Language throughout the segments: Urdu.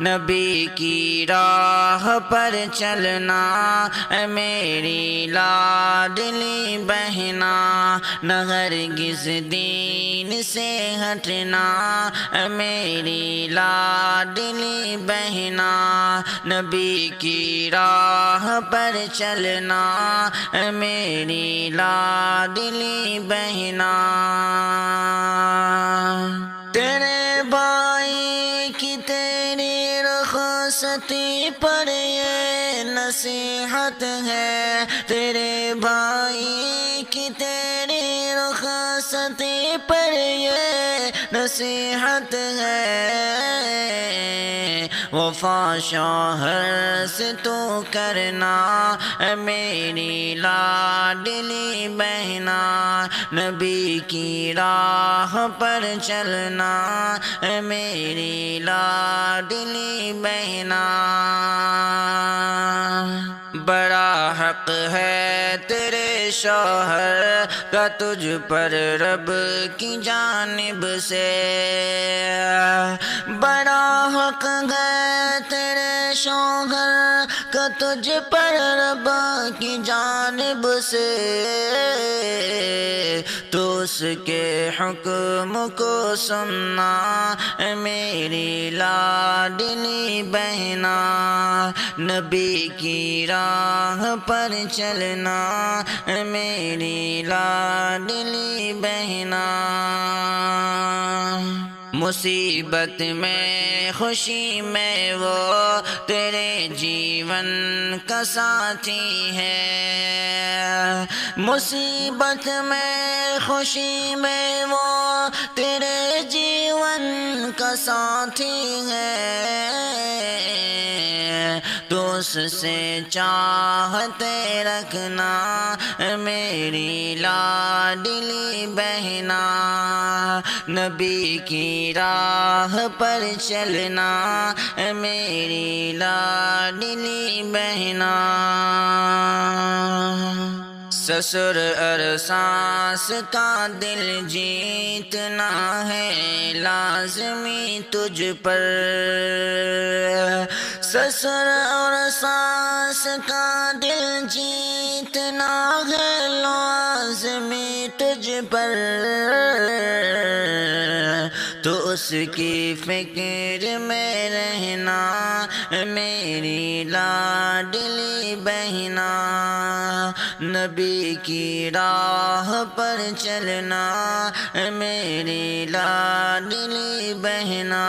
نبی کی راہ پر چلنا اے میری لاڈلی بہنا، نہ ہرگز دین سے ہٹنا اے میری لاڈلی بہنا، نبی کی راہ پر چلنا اے میری لاڈلی بہنا۔ تیرے بھائی کی تیری رخصتی پر یہ نصیحت ہے، تیرے بھائی کی تیری رخصتی پر یہ نصیحت ہے، وفا شوہر سے تو کرنا اے میری لاڈلی بہنا، نبی کی راہ پر چلنا اے میری لاڈلی بہنا۔ بڑا حق ہے تیرے شوہر کا تجھ پر رب کی جانب سے، بڑا حق ہے تیرے شوہر کا تجھ پر رب کی جانب سے، تو اس کے حکم کو سننا اے میری لاڈلی بہنا، نبی کی راہ پر چلنا اے میری لاڈلی بہنا۔ مصیبت میں خوشی میں وہ تیرے جیون کا ساتھی ہے، مصیبت میں خوشی میں وہ تیرے جیون کا ساتھی ہے، تو اس سے چاہتے رکھنا میری لاڈلی بہنا، نبی کی راہ پر چلنا میری لاڈلی بہنا۔ سسر اور ساس کا دل جیتنا ہے لازمی تجھ پر، سسر اور ساس کا دل جیتنا ہے لازمی تجھ پر، تو اس کی فکر میں رہنا میری لاڈلی بہنا، نبی کی راہ پر چلنا میری لاڈلی بہنا۔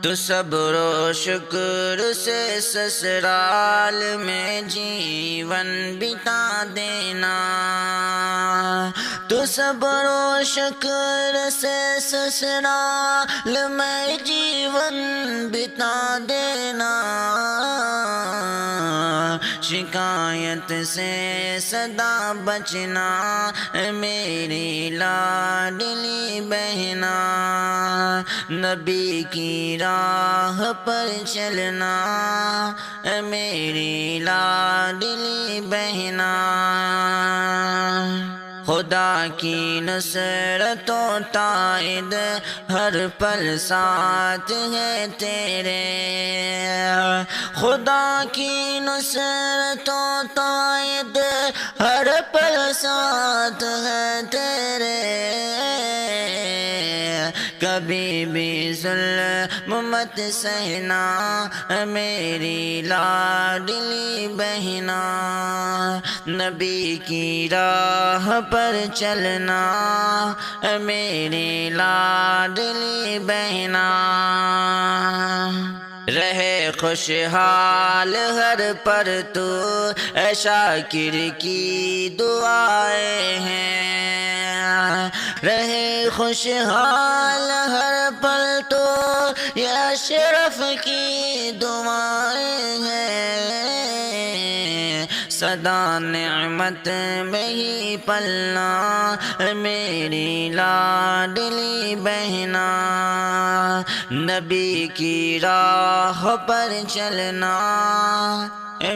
تو صبر و شکر سے سسرال میں جیون بتا دینا، تو صبر و شکر سے سسرال میں جیون بتا دینا، شکایت سے سدا بچنا میری لاڈلی بہنا، نبی کی راہ پر چلنا میری لاڈلی بہنا۔ خدا کی نصرت و تائید ہر پل ساتھ ہے تیرے، خدا کی نصرت و تائید ہر پل ساتھ ہے تیرے، کبھی بھی ظلم مت سہنا میری لاڈلی بہنا، نبی کی راہ پر چلنا میری لاڈلی بہنا۔ رہے خوشحال ہر پر تو اے شاکر کی دعائیں ہیں، رہے خوشحال ہر پل تو یہ اشرف کی دعائیں ہیں، سدا نعمت میں ہی پلنا میری لاڈلی بہنا، نبی کی راہ پر چلنا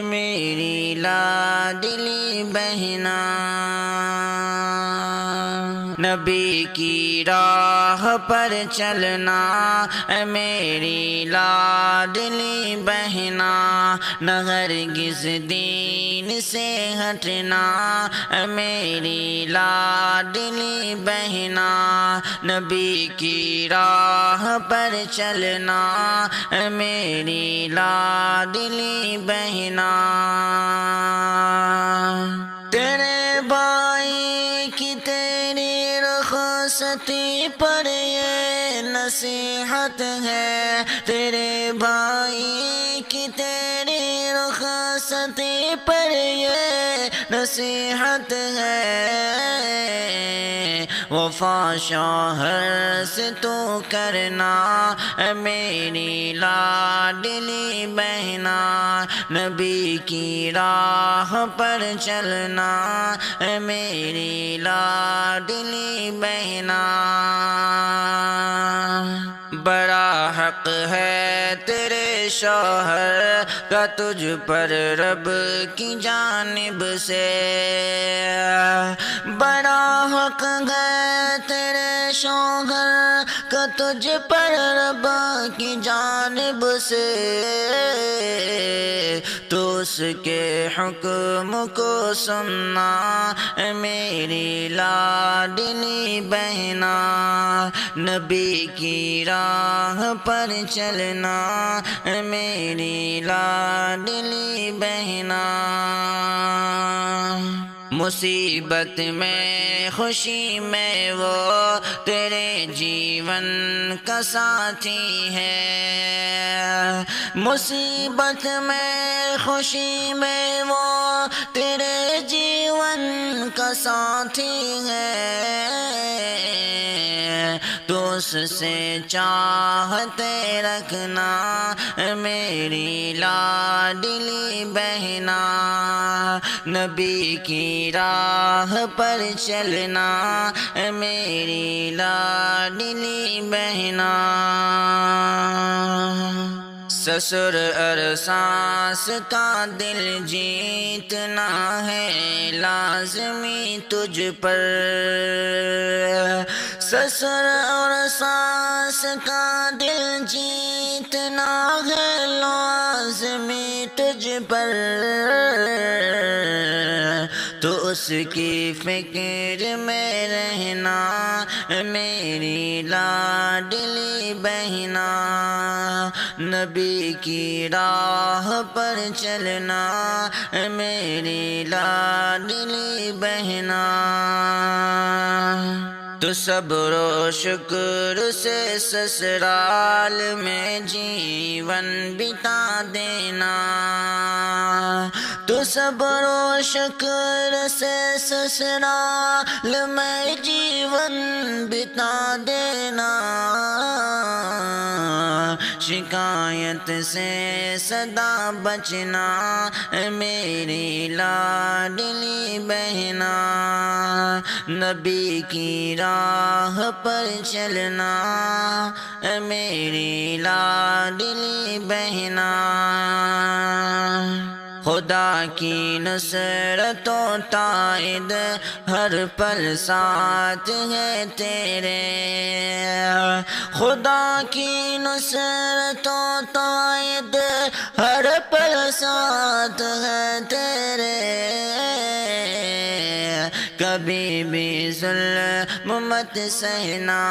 میری لاڈلی بہنا۔ نبی کی راہ پر چلنا، اے میری لاڈلی بہنا، نہ ہرگز دین سے ہٹنا، اے میری لاڈلی بہنا، نبی کی راہ پر چلنا، اے میری لاڈلی بہنا۔ تیرے بھائی کی تیری رخصتی پر یہ نصیحت ہے، تیرے بھائی کی تیری رخصتی پر یہ نصیحت ہے، وفا شوہر سے تو کرنا، اے میری لاڈلی بہنا، نبی کی راہ پر چلنا، اے میری لاڈلی بہنا۔ بڑا حق ہے تیرے شوہر کا تجھ پر رب کی جانب سے، بڑا حق ہے تیرے شوہر کا تجھ پر رب کی جانب سے، تو اس کے حکم کو سننا، اے میری لاڈلی بہنا، نبی کی راہ پر چلنا، اے میری لاڈلی بہنا۔ مصیبت میں خوشی میں وہ تیرے جیون کا ساتھی ہے، مصیبت میں خوشی میں وہ تیرے جیون کا ساتھی ہے، تو اس سے چاہتے رکھنا، میری لاڈلی بہنا، نبی کی راہ پر چلنا، میری لاڈلی بہنا۔ سسر اور ساس کا دل جیتنا ہے لازمی تجھ پر، سسر اور ساس کا دل جیتنا ہے لازمی تجھ پر، تو اس کی فکر میں رہنا، میری لاڈلی بہنا، نبی کی راہ پر چلنا، میری لاڈلی بہنا۔ تو صبر و شکر سے سسرال میں جیون بتا دینا، تو صبر و شکر سے سسرال میں جیون بتا دینا، شکایت سے سدا بچنا، میری لاڈلی بہنا، نبی کی راہ پر چلنا، میری لاڈلی بہنا۔ خدا کی نصرت و تائید ہر پل ساتھ ہے تیرے، خدا کی نصرت و تائید ہر پل ساتھ ہے تیرے، کبھی بھی ظلم مت سہنا،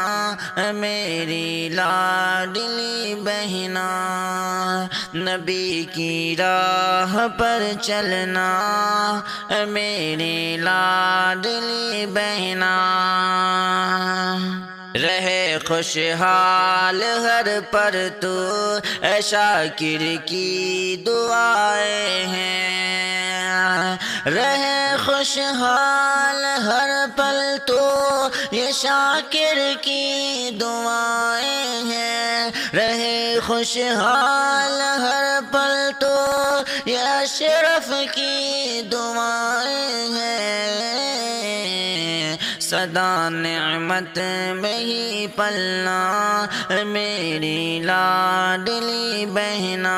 میری لاڈلی بہنا، نبی کی راہ پر چلنا، میری لاڈلی بہنا۔ رہے خوشحال ہر پر تو، اے شاکر کی دعائیں ہیں، رہے خوشحال ہر پل تو، یہ شاکر کی دعائیں ہیں، رہے خوشحال ہر پل تو، یہ اشرف کی دعائیں ہیں، سدا نعمت میں ہی پلنا، میری لاڈلی بہنا۔